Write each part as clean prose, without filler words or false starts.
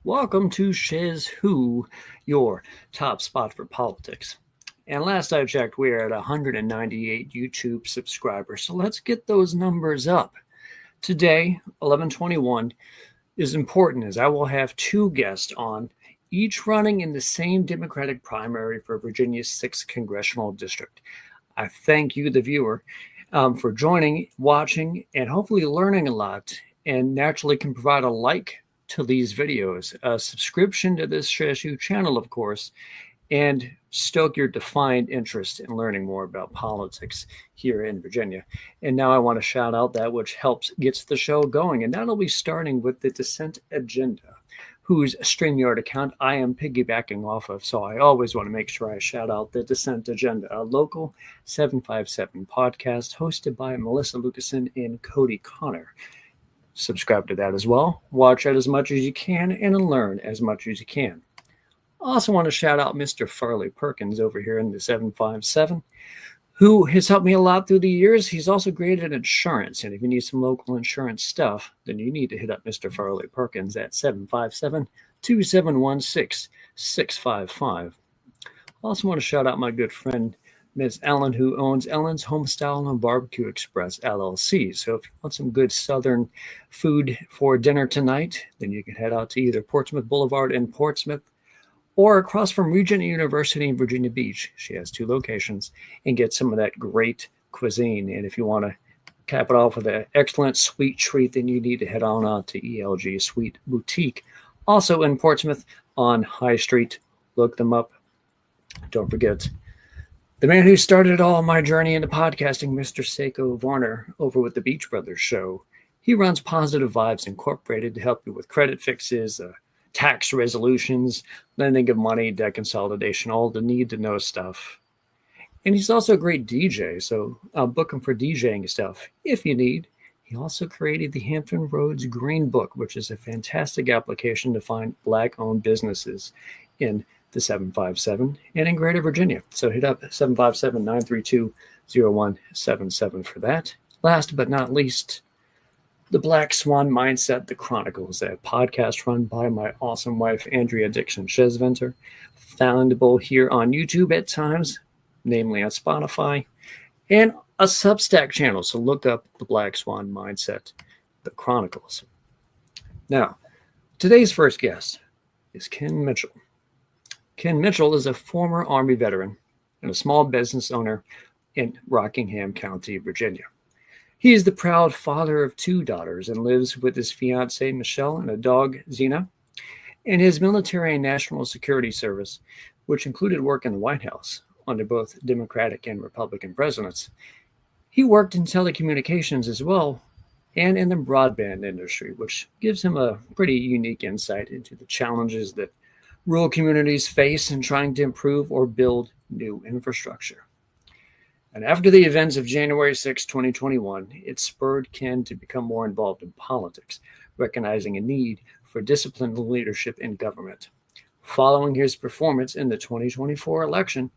Welcome to SchezzWho, your top spot for politics. And last I checked, we are at 198 YouTube subscribers, so let's get those numbers up. Today, 11/21, is important as I will have two guests on, each running in the same Democratic primary for Virginia's 6th Congressional District. I thank you, the viewer, for joining, watching, and hopefully learning a lot, and naturally can provide a like to these videos, a subscription to this SchezzWho channel, of course, and stoke your defined interest in learning more about politics here in Virginia. And now I want to shout out that which helps gets the show going, and that'll be starting with the Dissent Agenda, whose StreamYard account I am piggybacking off of. So I always want to make sure I shout out the Dissent Agenda, a local 757 podcast hosted by Melissa Lucasen and Cody Connor. Subscribe to that as well. Watch it as much as you can and learn as much as you can. Also want to shout out Mr. Farley Perkins over here in the 757, who has helped me a lot through the years. He's also great at insurance, and if you need some local insurance stuff, then you need to hit up Mr. Farley Perkins at 757-2716-655. Also want to shout out my good friend Ms. Ellen, who owns Ellen's Homestyle and Barbecue Express, LLC. So if you want some good Southern food for dinner tonight, then you can head out to either Portsmouth Boulevard in Portsmouth or across from Regent University in Virginia Beach. She has two locations, and get some of that great cuisine. And if you want to cap it off with an excellent sweet treat, then you need to head on out to ELG Sweet Boutique, also in Portsmouth on High Street. Look them up. Don't forget the man who started all my journey into podcasting, Mr. Seiko Varner, over with the Beach Brothers show. He runs Positive Vibes Incorporated to help you with credit fixes, tax resolutions, lending of money, debt consolidation, all the need-to-know stuff. And he's also a great DJ, so I'll book him for DJing stuff if you need. He also created the Hampton Roads Green Book, which is a fantastic application to find Black-owned businesses in the 757 and in Greater Virginia. So hit up 757-932-0177 for that. Last but not least, the Black Swan Mindset, The Chronicles, a podcast run by my awesome wife, Andrea Dixon Shezventer, foundable here on YouTube at times, namely on Spotify, and a Substack channel. So look up the Black Swan Mindset, The Chronicles. Now, today's first guest is Ken Mitchell. Ken Mitchell is a former Army veteran and a small business owner in Rockingham County, Virginia. He is the proud father of two daughters and lives with his fiancée, Michelle, and a dog, Xena. In his military and national security service, which included work in the White House under both Democratic and Republican presidents, he worked in telecommunications as well and in the broadband industry, which gives him a pretty unique insight into the challenges that rural communities face in trying to improve or build new infrastructure. And after the events of January 6, 2021, it spurred Ken to become more involved in politics, recognizing a need for disciplined leadership in government. Following his performance in the 2024 election,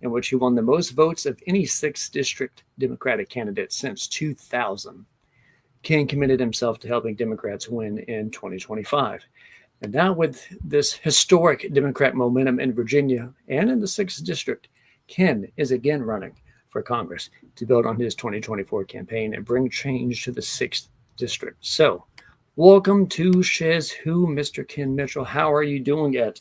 in which he won the most votes of any 6th district Democratic candidate since 2000, Ken committed himself to helping Democrats win in 2025. And now with this historic Democrat momentum in Virginia and in the 6th district, Ken is again running for Congress to build on his 2024 campaign and bring change to the 6th district. So welcome to SchezzWho, Mr. Ken Mitchell. How are you doing at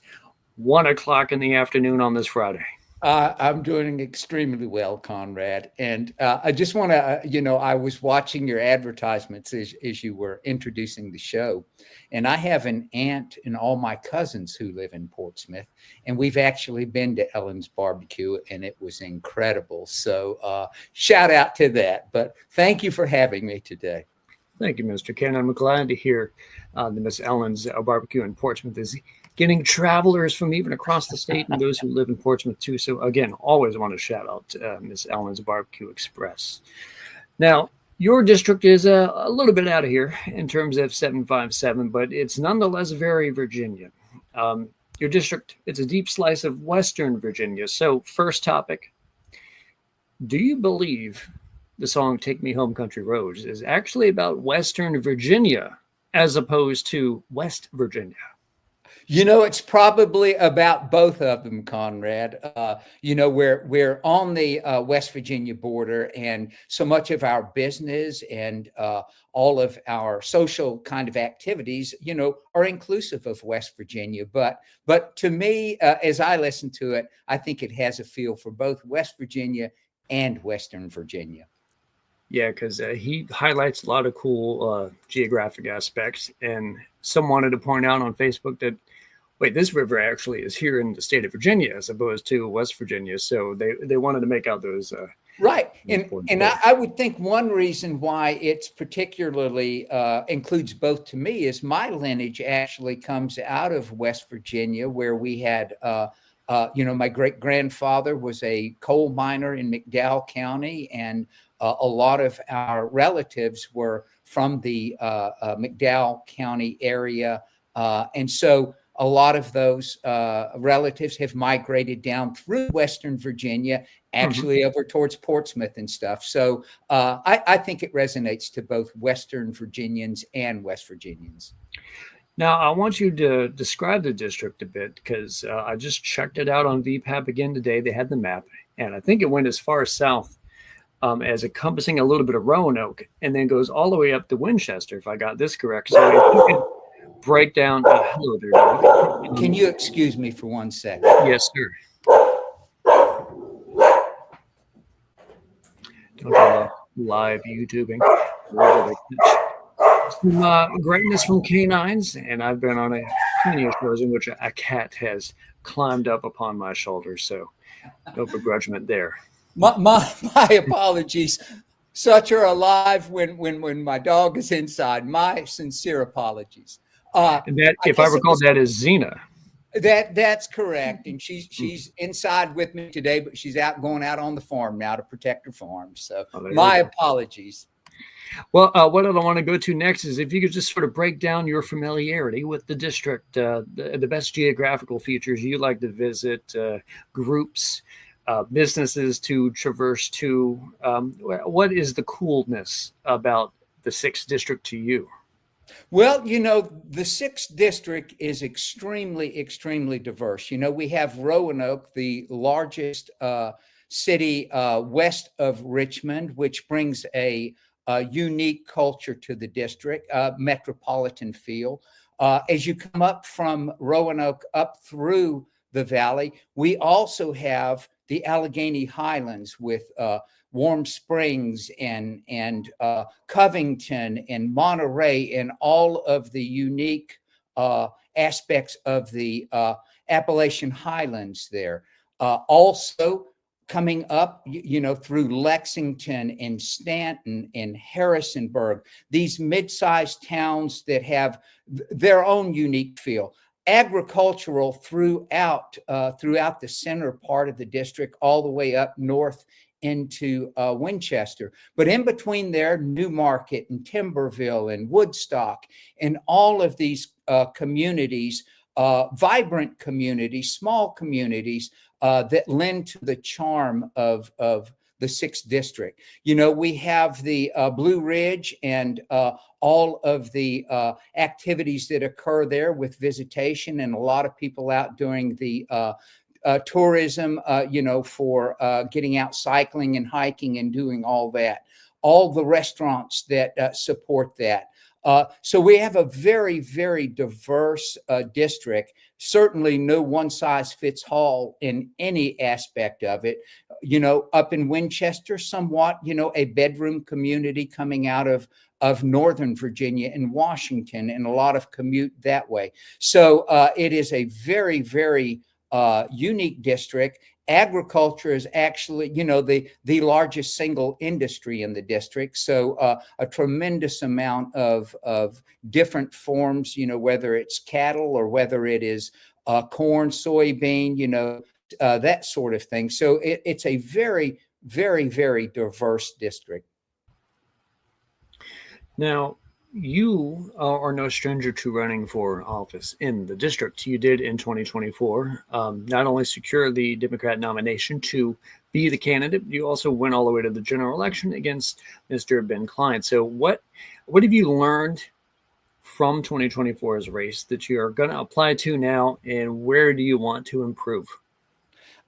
1 o'clock in the afternoon on this Friday? I'm doing extremely well, Conrad. And I just want to, I was watching your advertisements as you were introducing the show. And I have an aunt and all my cousins who live in Portsmouth. And we've actually been to Ellen's Barbecue, and it was incredible. So shout out to that. But thank you for having me today. Thank you, Mr. Ken. I'm glad to hear that Miss Ellen's Barbecue in Portsmouth is getting travelers from even across the state and those who live in Portsmouth too. So again, always want to shout out Miss Ellen's Barbecue Express. Now, your district is a little bit out of here in terms of 757, but it's nonetheless very Virginian. Your district, it's a deep slice of Western Virginia. So first topic, do you believe the song Take Me Home Country Roads is actually about Western Virginia as opposed to West Virginia? It's probably about both of them, Conrad. We're on the West Virginia border, and so much of our business and all of our social kind of activities, are inclusive of West Virginia. But to me, as I listen to it, I think it has a feel for both West Virginia and Western Virginia. Yeah, because he highlights a lot of cool geographic aspects, and some wanted to point out on Facebook that, wait, this river actually is here in the state of Virginia as opposed to West Virginia. So they wanted to make out those. Right. And I would think one reason why it's particularly includes both to me is my lineage actually comes out of West Virginia, where we had, my great grandfather was a coal miner in McDowell County, and a lot of our relatives were from the McDowell County area. And so a lot of those relatives have migrated down through Western Virginia, actually over towards Portsmouth and stuff. So I think it resonates to both Western Virginians and West Virginians. Now, I want you to describe the district a bit, because I just checked it out on VPAP again today. They had the map, and I think it went as far south as encompassing a little bit of Roanoke, and then goes all the way up to Winchester, if I got this correct. So if you could break down. Hello there, Doug. Can you excuse me for 1 second? Yes, sir. Don't go live YouTubing. Some greatness from canines, and I've been on a plenty of shows in which a cat has climbed up upon my shoulder, so no begrudgment there. My apologies. Such are alive when my dog is inside. My sincere apologies. And that, if I recall, that is Xena. That's correct, and she's inside with me today, but she's going out on the farm now to protect her farm. So my apologies. Well, what I want to go to next is if you could just sort of break down your familiarity with the district, the best geographical features you like to visit, groups, businesses to traverse to. What is the coolness about the 6th district to you? Well, the 6th district is extremely, extremely diverse. We have Roanoke, the largest city west of Richmond, which brings a unique culture to the district, metropolitan feel. As you come up from Roanoke up through the valley, we also have the Allegheny Highlands with Warm Springs and Covington and Monterey and all of the unique aspects of the Appalachian Highlands there. Also coming up, through Lexington and Stanton and Harrisonburg, these mid-sized towns that have their own unique feel. Agricultural throughout the center part of the district, all the way up north into Winchester. But in between there, Newmarket and Timberville and Woodstock and all of these communities, vibrant communities, small communities that lend to the charm of the 6th district. We have the Blue Ridge and all of the activities that occur there with visitation, and a lot of people out doing the tourism, for getting out cycling and hiking and doing all that. All the restaurants that support that. So we have a very, very diverse district. Certainly no one size fits all in any aspect of it. Up in Winchester, somewhat, a bedroom community coming out of Northern Virginia and Washington, and a lot of commute that way. So it is a very, very unique district. Agriculture is actually, the largest single industry in the district. So a tremendous amount of different forms, whether it's cattle or whether it is corn, soybean, that sort of thing. So it's a very, very, very diverse district. Now, you are no stranger to running for office in the district. You did in 2024 not only secure the Democrat nomination to be the candidate, you also went all the way to the general election against Mr. Ben Klein. So what have you learned from 2024's race that you're going to apply to now, and where do you want to improve?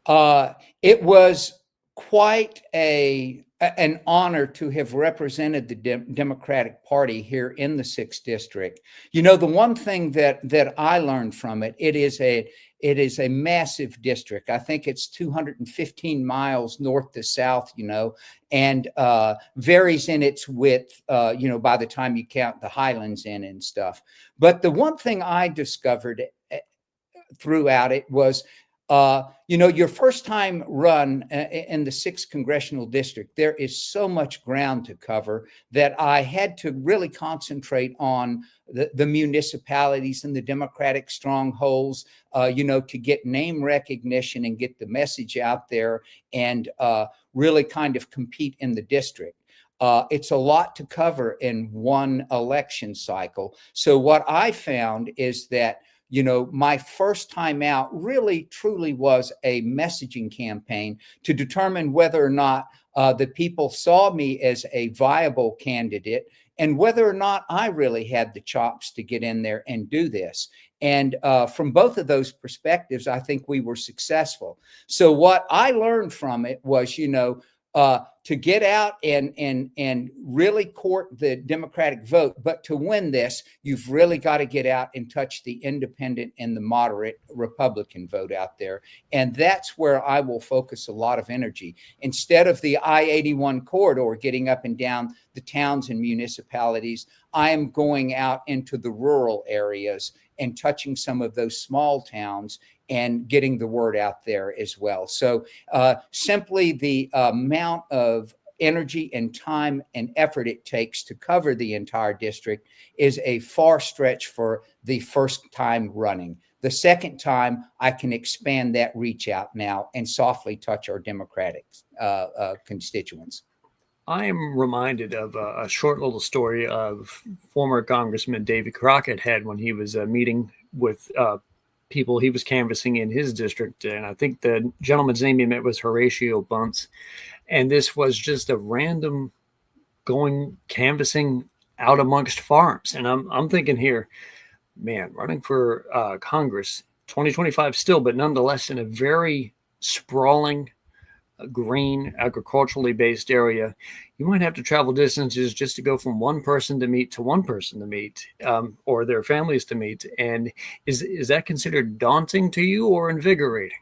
It was quite an honor to have represented the Democratic Party here in the 6th District. The one thing that I learned from it, it is a massive district. I think it's 215 miles north to south, and varies in its width, by the time you count the highlands in and stuff. But the one thing I discovered throughout it was, your first time run in the 6th Congressional District, there is so much ground to cover that I had to really concentrate on the municipalities and the Democratic strongholds, to get name recognition and get the message out there and really kind of compete in the district. It's a lot to cover in one election cycle. So what I found is that my first time out really truly was a messaging campaign to determine whether or not the people saw me as a viable candidate and whether or not I really had the chops to get in there and do this. And from both of those perspectives, I think we were successful. So what I learned from it was, to get out and really court the Democratic vote. But to win this, you've really got to get out and touch the independent and the moderate Republican vote out there. And that's where I will focus a lot of energy. Instead of the I-81 corridor getting up and down the towns and municipalities, I am going out into the rural areas and touching some of those small towns and getting the word out there as well. So simply the amount of energy and time and effort it takes to cover the entire district is a far stretch for the first time running. The second time, I can expand that reach out now and softly touch our Democratic constituents. I am reminded of a short little story of former Congressman David Crockett had when he was meeting with people he was canvassing in his district. And I think the gentleman's name he met was Horatio Bunce. And this was just a random going canvassing out amongst farms. And I'm thinking here, man, running for Congress, 2025 still, but nonetheless in a very sprawling, green, agriculturally based area, you might have to travel distances just to go from one person to meet to one person to meet, or their families to meet. And is that considered daunting to you or invigorating?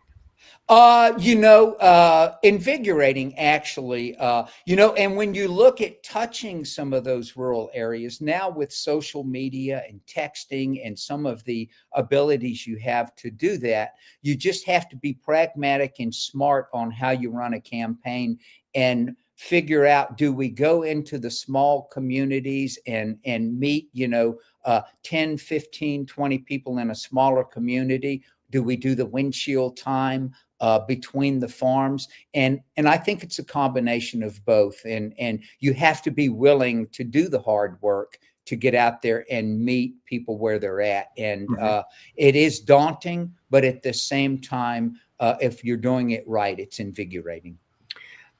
Invigorating, actually, and when you look at touching some of those rural areas now with social media and texting and some of the abilities you have to do that, you just have to be pragmatic and smart on how you run a campaign and figure out, do we go into the small communities and meet, 10, 15, 20 people in a smaller community? Do we do the windshield time between the farms? And I think it's a combination of both. And you have to be willing to do the hard work to get out there and meet people where they're at. And it is daunting, but at the same time, if you're doing it right, it's invigorating.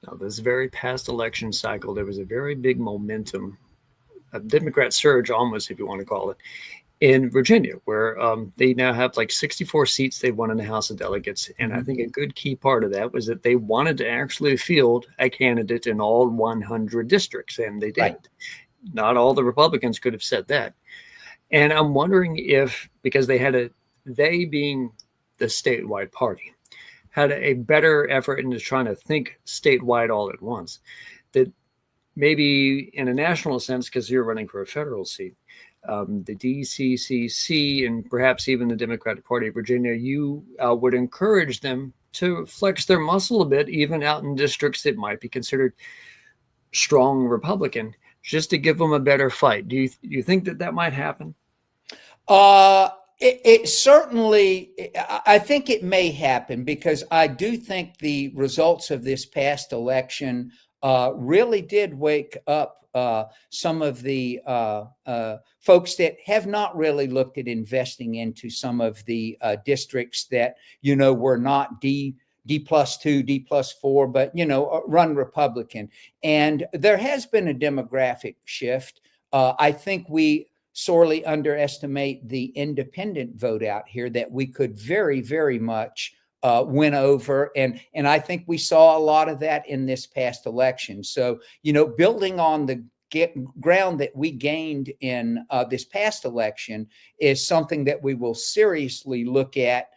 Now, this very past election cycle, there was a very big momentum, a Democrat surge almost, if you want to call it, in Virginia, where they now have like 64 seats they won in the House of Delegates. And I think a good key part of that was that they wanted to actually field a candidate in all 100 districts, and they did. Right. Not all the Republicans could have said that. And I'm wondering if, because they being the statewide party, had a better effort into trying to think statewide all at once, that maybe in a national sense, because you're running for a federal seat, the DCCC and perhaps even the Democratic Party of Virginia, you would encourage them to flex their muscle a bit, even out in districts that might be considered strong Republican, just to give them a better fight. Do you think that might happen? It certainly, I think it may happen, because I do think the results of this past election really did wake up some of the folks that have not really looked at investing into some of the districts that, were not D+2, D+4, but, run Republican. And there has been a demographic shift. I think we sorely underestimate the independent vote out here that we could very, very much win over. And I think we saw a lot of that in this past election. So, building on the ground that we gained in this past election is something that we will seriously look at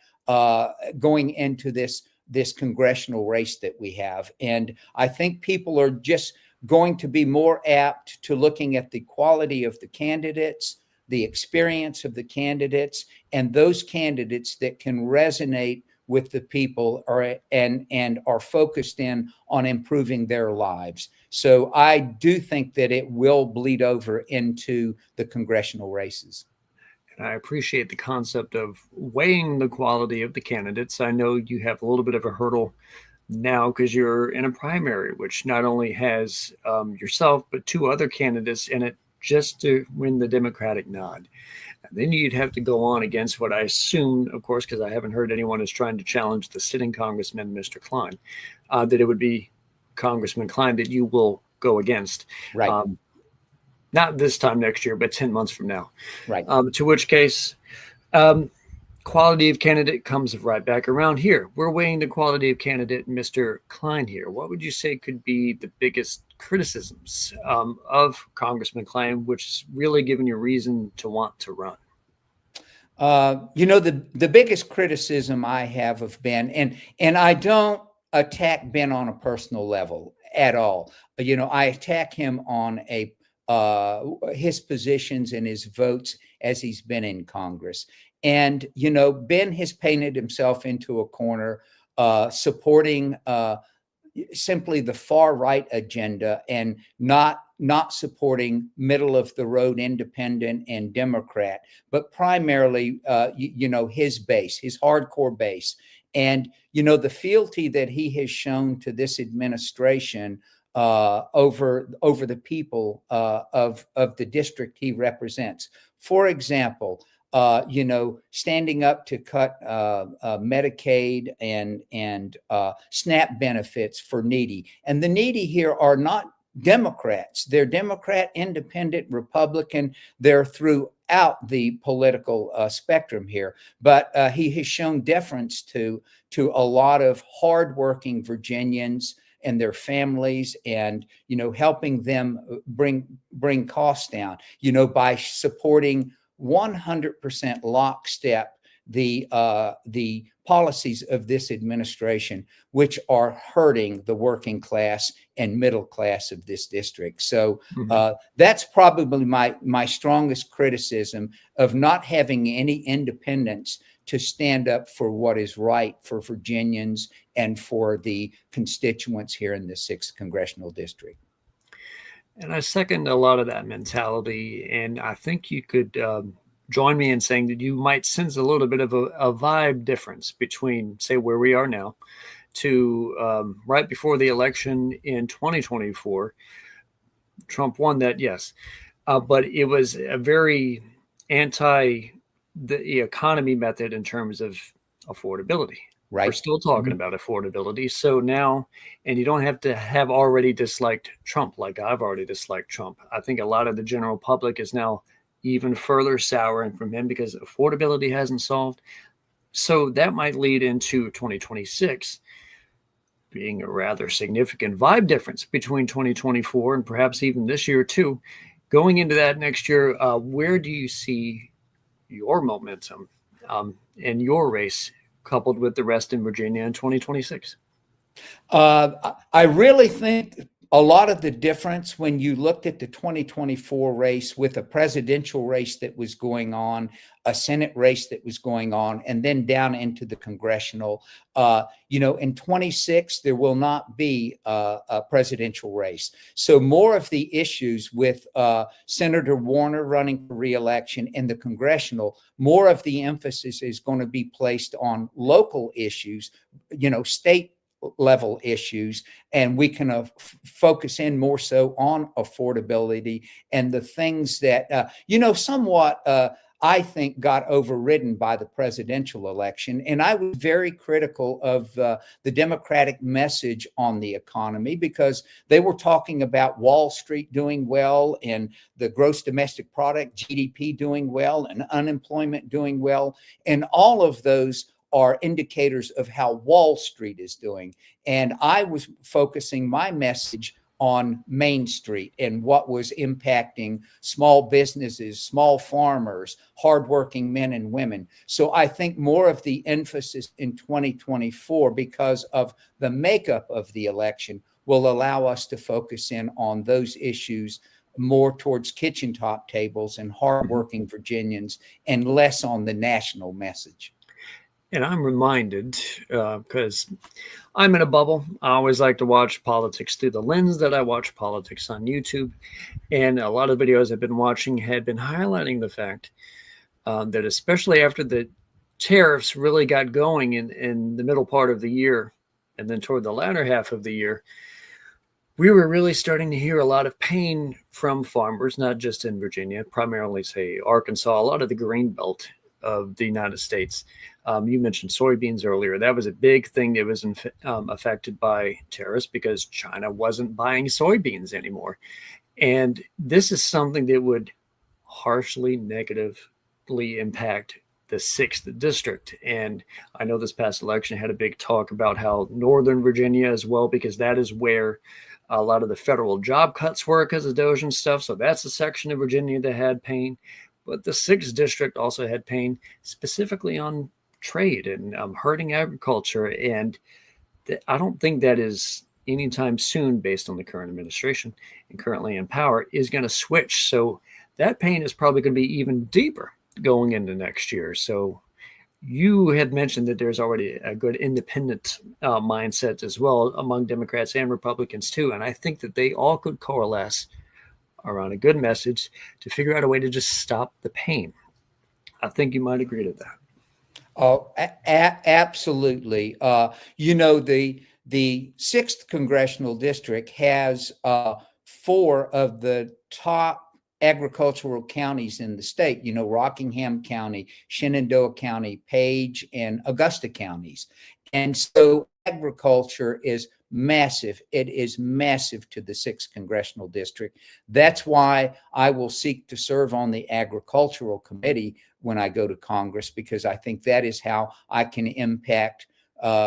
going into this congressional race that we have. And I think people are just going to be more apt to looking at the quality of the candidates, the experience of the candidates, and those candidates that can resonate with the people and are focused in on improving their lives. So I do think that it will bleed over into the congressional races. And I appreciate the concept of weighing the quality of the candidates. I know you have a little bit of a hurdle now because you're in a primary, which not only has yourself, but two other candidates in it just to win the Democratic nod. And then you'd have to go on against what I assume, of course, because I haven't heard anyone is trying to challenge the sitting Congressman, Mr. Klein, that it would be Congressman Klein that you will go against. Right. Not this time next year, but 10 months from now. Right. To which case, quality of candidate comes right back around here. We're weighing the quality of candidate, Mr. Klein here. What would you say could be the biggest criticisms of Congressman Klein, which is really giving you reason to want to run? The biggest criticism I have of Ben, and I don't attack Ben on a personal level at all. I attack him on his positions and his votes as he's been in Congress. And, Ben has painted himself into a corner, supporting simply the far right agenda and not supporting middle of the road independent and Democrat, but primarily, his base, his hardcore base. And, the fealty that he has shown to this administration over the people of the district he represents. For example, standing up to cut Medicaid and SNAP benefits for needy. And the needy here are not Democrats. They're Democrat, Independent, Republican. They're throughout the political spectrum here. But he has shown deference to a lot of hardworking Virginians and their families, and helping them bring costs down. By supporting 100% lockstep the policies of this administration, which are hurting the working class and middle class of this district. So that's probably my strongest criticism of not having any independence to stand up for what is right for Virginians and for the constituents here in the 6th Congressional District. And I second a lot of that mentality. And I think you could join me in saying that you might sense a little bit of a vibe difference between, say, where we are now to right before the election in 2024. Trump won that, yes. But it was a very the economy method in terms of affordability. Right. We're still talking about affordability. So now, and you don't have to have already disliked Trump like I've already disliked Trump. I think a lot of the general public is now even further souring from him because affordability hasn't solved. So that might lead into 2026 being a rather significant vibe difference between 2024 and perhaps even this year too. Going into that next year, where do you see your momentum in your race coupled with the rest in Virginia in 2026? I really think a lot of the difference when you looked at the 2024 race with a presidential race that was going on, a Senate race that was going on, and then down into the congressional, in 26, there will not be a presidential race. So more of the issues with Senator Warner running for re-election and the congressional, more of the emphasis is going to be placed on local issues, state level issues, and we can focus in more so on affordability and the things that, somewhat I think got overridden by the presidential election. And I was very critical of the Democratic message on the economy, because they were talking about Wall Street doing well and the gross domestic product, GDP, doing well and unemployment doing well. And all of those are indicators of how Wall Street is doing. And I was focusing my message on Main Street and what was impacting small businesses, small farmers, hardworking men and women. So I think more of the emphasis in 2024, because of the makeup of the election, will allow us to focus in on those issues more towards kitchen top tables and hardworking Virginians, and less on the national message. And I'm reminded, because I'm in a bubble. I always like to watch politics through the lens that I watch politics on YouTube. And a lot of videos I've been watching had been highlighting the fact that, especially after the tariffs really got going in the middle part of the year, and then toward the latter half of the year, we were really starting to hear a lot of pain from farmers, not just in Virginia, primarily, say, Arkansas, a lot of the green belt of the United States. You mentioned soybeans earlier. That was a big thing that was affected by tariffs, because China wasn't buying soybeans anymore. And this is something that would harshly negatively impact the 6th district. And I know this past election had a big talk about how Northern Virginia as well, because that is where a lot of the federal job cuts were because of Doge and stuff. So that's a section of Virginia that had pain. But the 6th district also had pain specifically on trade and hurting agriculture. And I don't think that is anytime soon, based on the current administration and currently in power, is going to switch. So that pain is probably going to be even deeper going into next year. So you had mentioned that there's already a good independent mindset as well among Democrats and Republicans too. And I think that they all could coalesce around a good message to figure out a way to just stop the pain. I think you might agree to that. Oh, absolutely. The 6th Congressional District has 4 of the top agricultural counties in the state, Rockingham County, Shenandoah County, Page, and Augusta counties. And so agriculture is massive. It is massive to the 6th Congressional District. That's why I will seek to serve on the Agricultural Committee when I go to Congress, because I think that is how I can impact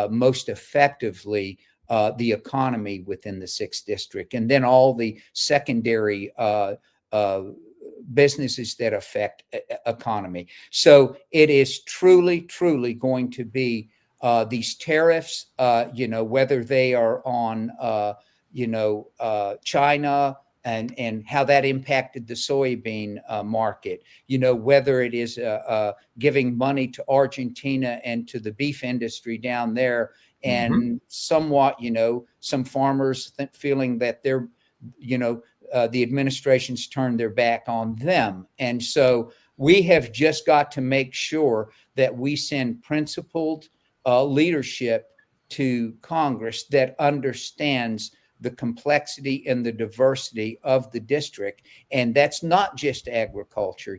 most effectively the economy within the 6th District, and then all the secondary businesses that affect economy. So it is truly, truly going to be these tariffs, whether they are on, China and how that impacted the soybean market, whether it is giving money to Argentina and to the beef industry down there, and somewhat, some farmers feeling that they're, the administration's turned their back on them. And so we have just got to make sure that we send principled leadership to Congress that understands the complexity and the diversity of the district. And that's not just agriculture.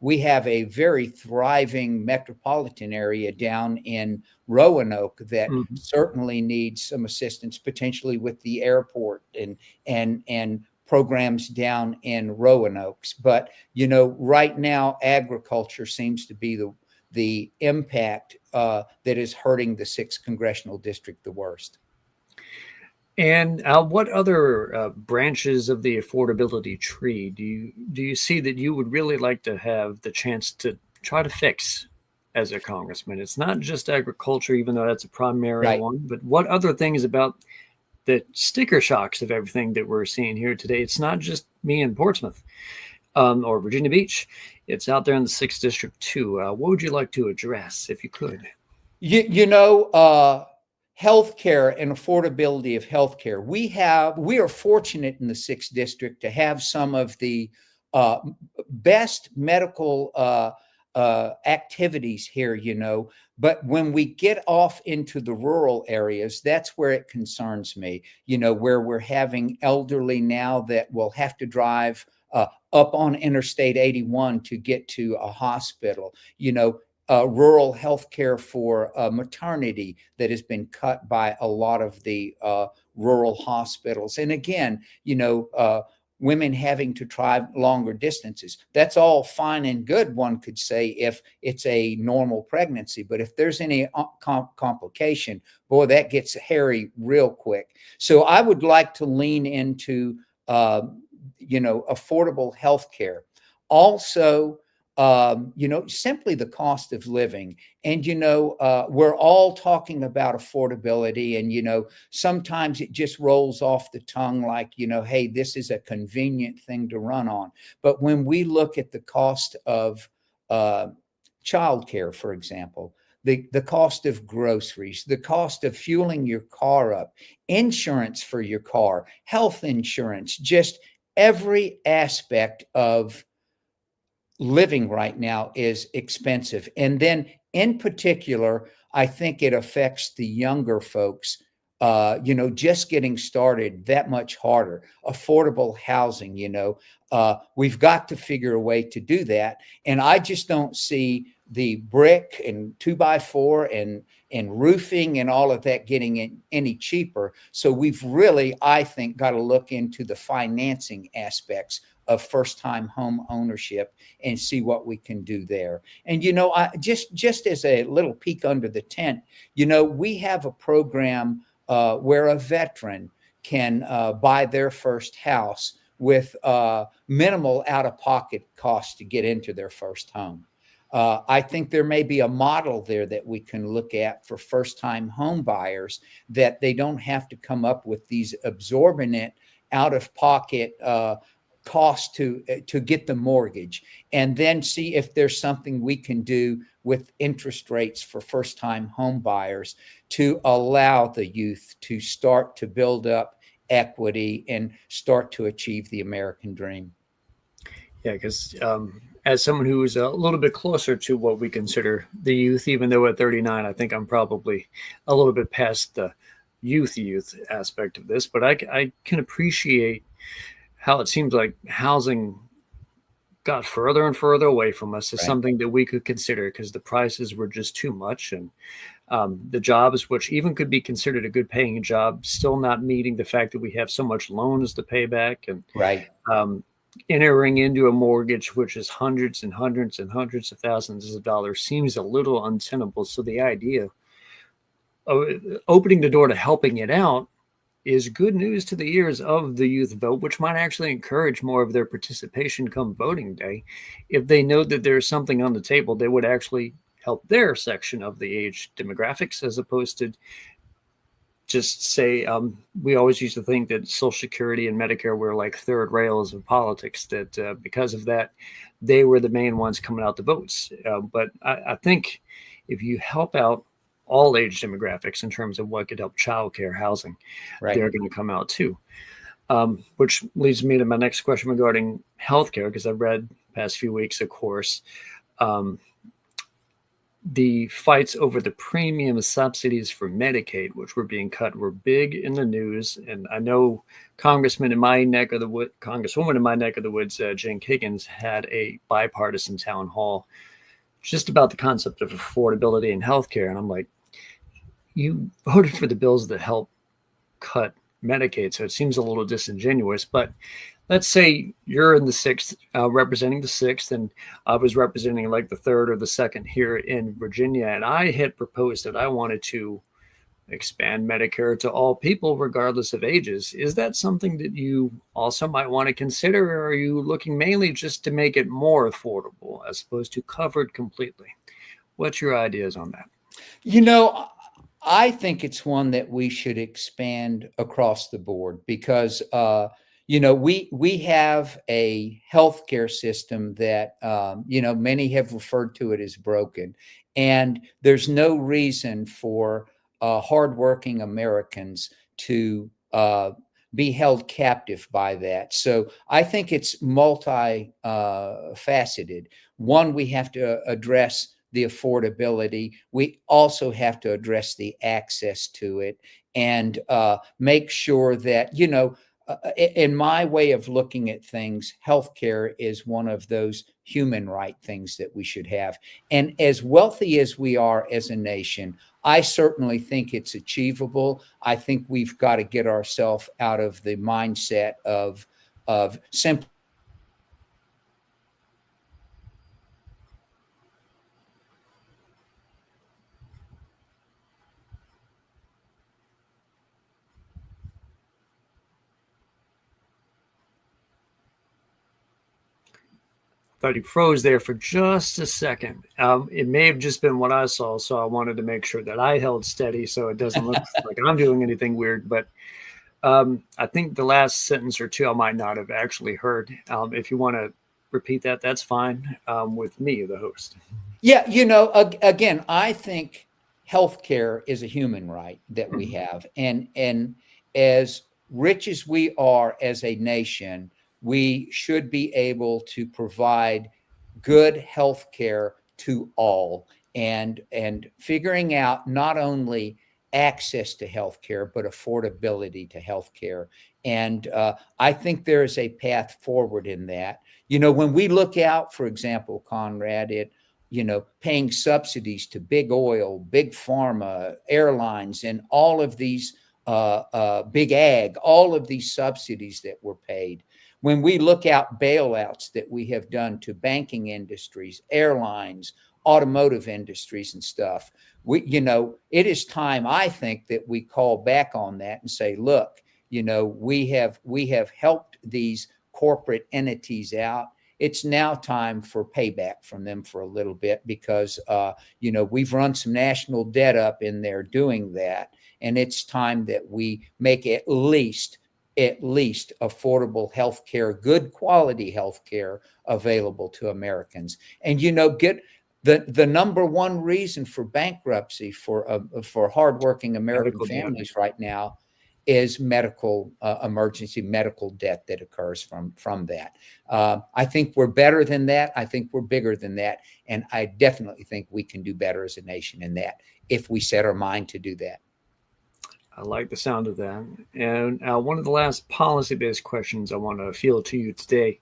We have a very thriving metropolitan area down in Roanoke that certainly needs some assistance, potentially with the airport and programs down in Roanoke. But, right now, agriculture seems to be the impact that is hurting the 6th Congressional District the worst. And what other branches of the affordability tree do you see that you would really like to have the chance to try to fix as a congressman? It's not just agriculture, even though that's a primary one, but what other things about the sticker shocks of everything that we're seeing here today? It's not just me in Portsmouth or Virginia Beach. It's out there in the 6th District too. What would you like to address if you could? Healthcare and affordability of healthcare. We are fortunate in the 6th District to have some of the best medical activities here, but when we get off into the rural areas, that's where it concerns me, where we're having elderly now that will have to drive up on Interstate 81 to get to a hospital, rural health care for maternity that has been cut by a lot of the rural hospitals. And again, women having to drive longer distances. That's all fine and good, one could say, if it's a normal pregnancy. But if there's any complication, boy, that gets hairy real quick. So I would like to lean into, affordable health care. Also, simply the cost of living. And, we're all talking about affordability, and, sometimes it just rolls off the tongue like, hey, this is a convenient thing to run on. But when we look at the cost of childcare, for example, the cost of groceries, the cost of fueling your car up, insurance for your car, health insurance, just every aspect of living right now is expensive. And then in particular, I think it affects the younger folks, just getting started that much harder. Affordable housing, we've got to figure a way to do that. And I just don't see the brick and 2x4 and roofing and all of that getting any cheaper. So we've really, I think, got to look into the financing aspects of first-time home ownership and see what we can do there. And, I just as a little peek under the tent, we have a program where a veteran can buy their first house with minimal out-of-pocket costs to get into their first home. I think there may be a model there that we can look at for first-time home buyers, that they don't have to come up with these exorbitant out-of-pocket cost to get the mortgage, and then see if there's something we can do with interest rates for first-time home buyers to allow the youth to start to build up equity and start to achieve the American dream. Yeah, because as someone who is a little bit closer to what we consider the youth, even though at 39, I think I'm probably a little bit past the youth aspect of this, but I can appreciate how it seems like housing got further and further away from us as something that we could consider, because the prices were just too much. And the jobs, which even could be considered a good paying job, still not meeting the fact that we have so much loans to pay back. And entering into a mortgage, which is hundreds and hundreds and hundreds of thousands of dollars, seems a little untenable. So the idea of opening the door to helping it out is good news to the ears of the youth vote, which might actually encourage more of their participation come voting day. If they know that there's something on the table, they would actually help their section of the age demographics, as opposed to just say, we always used to think that Social Security and Medicare were like third rails of politics, that because of that, they were the main ones coming out the votes. But I think if you help out all age demographics in terms of what could help childcare, housing, they're going to come out too. Which leads me to my next question regarding healthcare, because I've read past few weeks, of course, the fights over the premium subsidies for Medicaid, which were being cut, were big in the news. And I know Congresswoman in my neck of the woods, Jen Higgins, had a bipartisan town hall just about the concept of affordability in healthcare. And I'm like, you voted for the bills that help cut Medicaid, so it seems a little disingenuous. But let's say you're in the sixth, representing the sixth, and I was representing like the third or the second here in Virginia, and I had proposed that I wanted to expand Medicare to all people, regardless of ages. Is that something that you also might want to consider, or are you looking mainly just to make it more affordable as opposed to covered completely? What's your ideas on that? I think it's one that we should expand across the board, because we have a healthcare system that many have referred to it as broken, and there's no reason for hardworking Americans to be held captive by that. So I think it's multi-faceted. One, we have to address the affordability. We also have to address the access to it, and make sure that, in my way of looking at things, healthcare is one of those human right things that we should have. And as wealthy as we are as a nation, I certainly think it's achievable. I think we've got to get ourselves out of the mindset of simply Thought he froze there for just a second. It may have just been what I saw, so I wanted to make sure that I held steady so it doesn't look like I'm doing anything weird. But I think the last sentence or two I might not have actually heard. If you want to repeat that, that's fine with me, the host. Yeah, again, I think healthcare is a human right that we have, and as rich as we are as a nation, we should be able to provide good health care to all, and figuring out not only access to health care but affordability to health care. And I think there is a path forward in that. When we look out, for example, Conrad, at paying subsidies to big oil, big pharma, airlines, and all of these big ag, all of these subsidies that were paid. When we look out bailouts that we have done to banking industries, airlines, automotive industries and stuff, it is time, I think, that we call back on that and say, look, we have helped these corporate entities out. It's now time for payback from them for a little bit because, we've run some national debt up in there doing that. And it's time that we make at least affordable health care, good quality health care available to Americans. And, get the number one reason for bankruptcy for hardworking American families right now is medical emergency medical debt that occurs from that. I think we're better than that. I think we're bigger than that. And I definitely think we can do better as a nation in that if we set our mind to do that. I like the sound of that. And one of the last policy-based questions I want to field to you today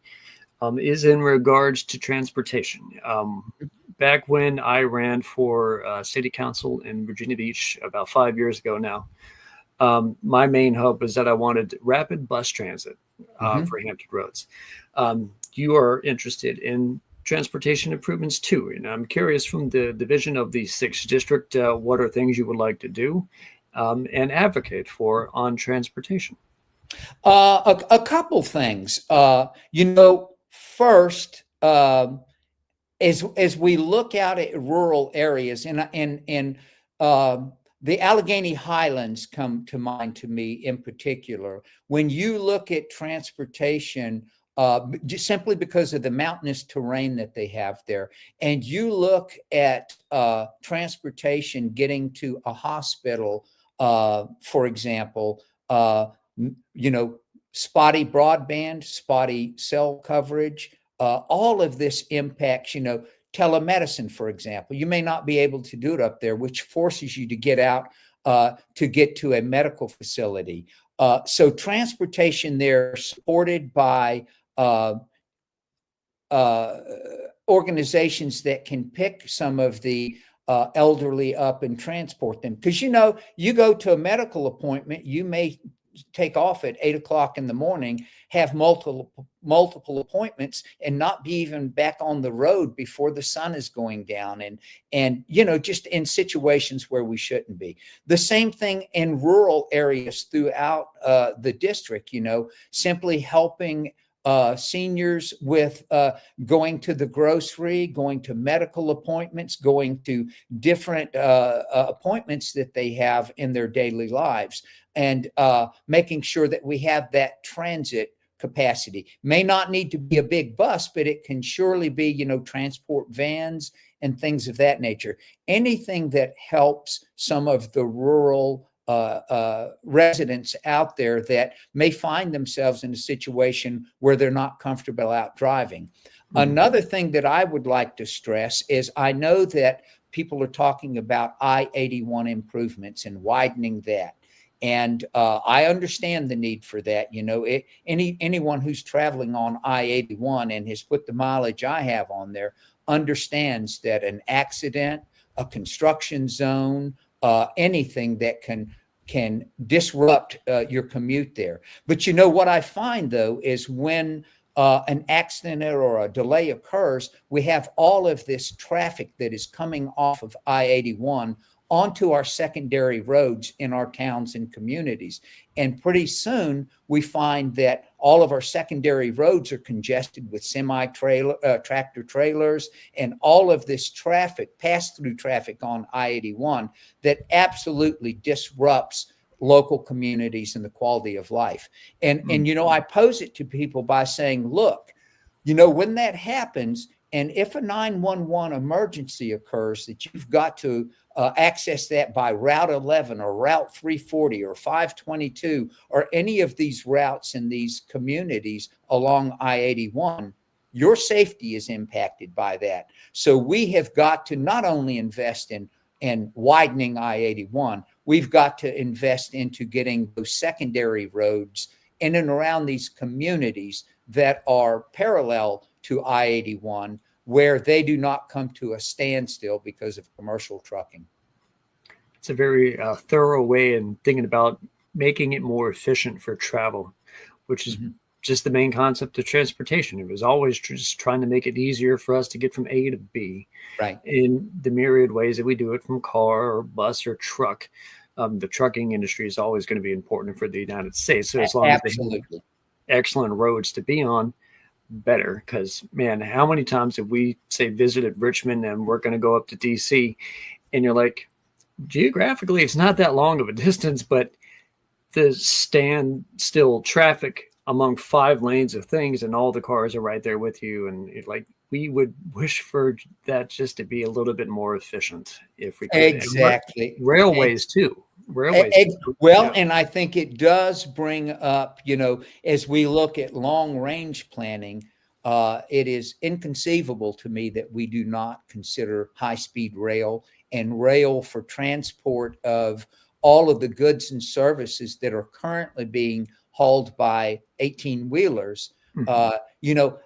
is in regards to transportation. Back when I ran for city council in Virginia Beach about 5 years ago now, my main hope was that I wanted rapid bus transit for Hampton Roads. You are interested in transportation improvements too. And I'm curious, from the division of the 6th District, what are things you would like to do and advocate for on transportation? A couple things. First, as we look out at rural areas, and the Allegheny Highlands come to mind to me in particular. When you look at transportation, just simply because of the mountainous terrain that they have there, and you look at transportation getting to a hospital, for example, spotty broadband, spotty cell coverage, all of this impacts, telemedicine, for example. You may not be able to do it up there, which forces you to get out to get to a medical facility. So transportation there, supported by organizations that can pick some of the elderly up and transport them. Because, you go to a medical appointment, you may take off at 8 o'clock in the morning, have multiple appointments, and not be even back on the road before the sun is going down, and just in situations where we shouldn't be. The same thing in rural areas throughout the district, simply helping seniors with going to the grocery, going to medical appointments, going to different appointments that they have in their daily lives, and making sure that we have that transit capacity. May not need to be a big bus, but it can surely be, transport vans and things of that nature. Anything that helps some of the rural residents out there that may find themselves in a situation where they're not comfortable out driving. Mm-hmm. Another thing that I would like to stress is I know that people are talking about I-81 improvements and widening that. And I understand the need for that. Anyone who's traveling on I-81 and has put the mileage I have on there understands that an accident, a construction zone, anything that can disrupt your commute there. But what I find, though, is when an accident or a delay occurs, we have all of this traffic that is coming off of I-81 onto our secondary roads in our towns and communities. And pretty soon we find that all of our secondary roads are congested with tractor trailers and all of this traffic, pass-through traffic on I-81 that absolutely disrupts local communities and the quality of life. And I pose it to people by saying, look, when that happens, and if a 911 emergency occurs, that you've got to access that by Route 11 or Route 340 or 522 or any of these routes in these communities along I-81, your safety is impacted by that. So we have got to not only invest in widening I-81, we've got to invest into getting those secondary roads in and around these communities that are parallel to I-81, where they do not come to a standstill because of commercial trucking. It's a very thorough way in thinking about making it more efficient for travel, which is just the main concept of transportation. It was always just trying to make it easier for us to get from A to B, right? In the myriad ways that we do it, from car or bus or truck. The trucking industry is always going to be important for the United States. So as long as they have excellent roads to be on, better. Because, man, how many times have we, say, visited Richmond and we're going to go up to DC, and you're like, geographically, it's not that long of a distance, but the standstill traffic among 5 lanes of things, and all the cars are right there with you. And we would wish for that just to be a little bit more efficient if we could. Exactly. Railways too. Well, yeah. And I think it does bring up, as we look at long range planning, it is inconceivable to me that we do not consider high-speed rail and rail for transport of all of the goods and services that are currently being hauled by 18-wheelers.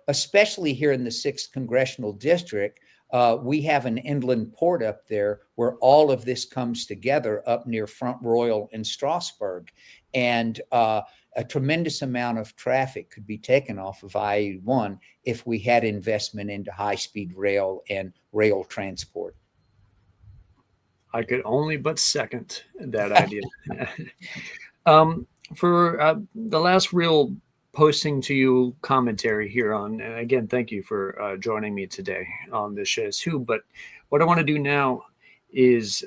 Especially here in the 6th Congressional District, we have an inland port up there where all of this comes together up near Front Royal and Strasburg. And a tremendous amount of traffic could be taken off of I-81 if we had investment into high-speed rail and rail transport. I could only but second that idea. For the last real posting to you commentary here on, and again, thank you for joining me today on the SchezzWho. But what I want to do now is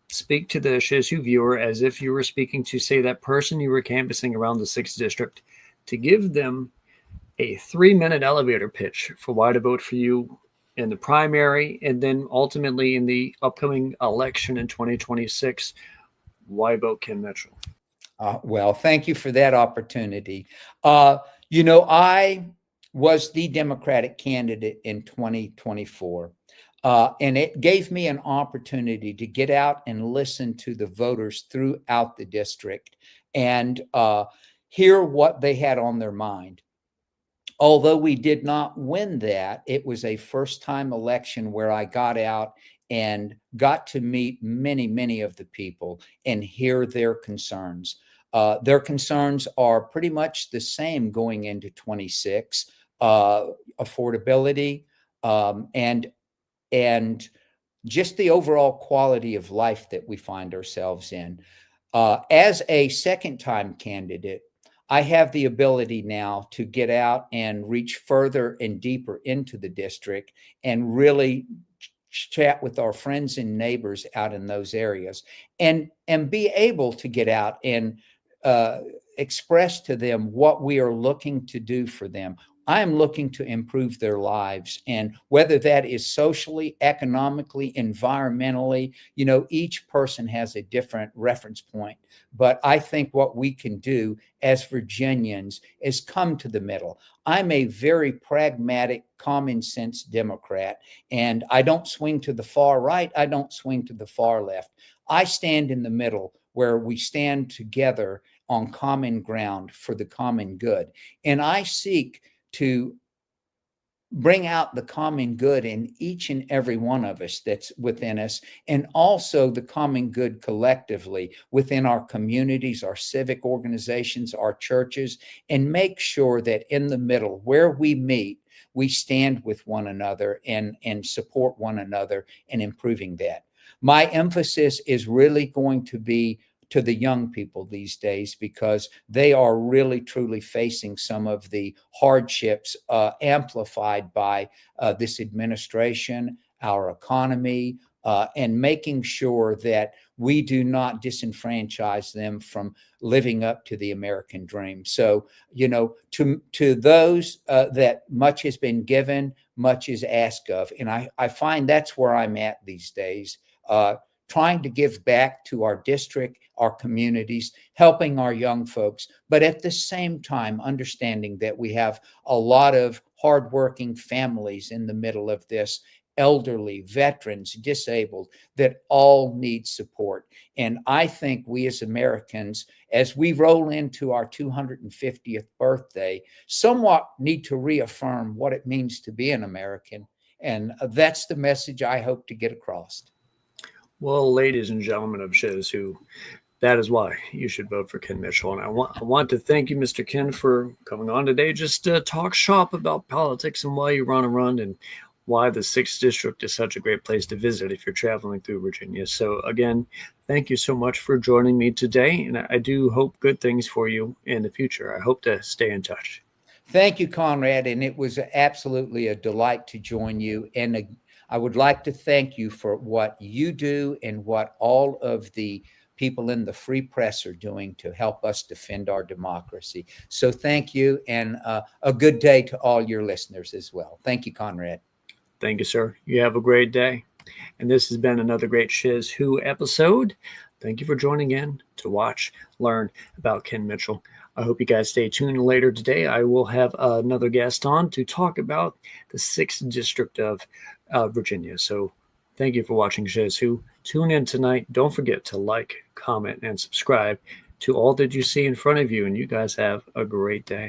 speak to the SchezzWho viewer as if you were speaking to, say, that person you were canvassing around the 6th District, to give them a 3-minute elevator pitch for why to vote for you in the primary, and then ultimately in the upcoming election in 2026, why vote Ken Mitchell? Well, thank you for that opportunity. I was the Democratic candidate in 2024, and it gave me an opportunity to get out and listen to the voters throughout the district and hear what they had on their mind. Although we did not win that, it was a first-time election where I got out and got to meet many, many of the people and hear their concerns. Their concerns are pretty much the same going into 26, affordability, and just the overall quality of life that we find ourselves in. As a second-time candidate, I have the ability now to get out and reach further and deeper into the district and really chat with our friends and neighbors out in those areas and be able to get out and express to them what we are looking to do for them. I am looking to improve their lives, and whether that is socially, economically, environmentally, each person has a different reference point. But I think what we can do as Virginians is come to the middle. I'm a very pragmatic, common sense Democrat, and I don't swing to the far right. I don't swing to the far left. I stand in the middle where we stand together on common ground for the common good. And I seek to bring out the common good in each and every one of us that's within us, and also the common good collectively within our communities, our civic organizations, our churches, and make sure that in the middle where we meet, we stand with one another and support one another in improving that. My emphasis is really going to be to the young people these days, because they are really truly facing some of the hardships amplified by this administration, our economy, and making sure that we do not disenfranchise them from living up to the American dream. So, to those that much has been given, much is asked of. And I find that's where I'm at these days. Trying to give back to our district, our communities, helping our young folks, but at the same time, understanding that we have a lot of hardworking families in the middle of this, elderly, veterans, disabled, that all need support. And I think we as Americans, as we roll into our 250th birthday, somewhat need to reaffirm what it means to be an American. And that's the message I hope to get across. Well, ladies and gentlemen of SchezzWho, that is why you should vote for Ken Mitchell. And I want to thank you, Mr. Ken, for coming on today just to talk shop about politics and why you run around and why the 6th District is such a great place to visit if you're traveling through Virginia. So again, thank you so much for joining me today. And I do hope good things for you in the future. I hope to stay in touch. Thank you, Conrad. And it was absolutely a delight to join you. And I would like to thank you for what you do and what all of the people in the free press are doing to help us defend our democracy. So thank you, and a good day to all your listeners as well. Thank you, Conrad. Thank you, sir. You have a great day. And this has been another great SchezzWho episode. Thank you for joining in to watch, learn about Ken Mitchell. I hope you guys stay tuned later today. I will have another guest on to talk about the 6th District of Virginia. So thank you for watching SchezzWho. Tune in tonight. Don't forget to like, comment, and subscribe to all that you see in front of you. And you guys have a great day.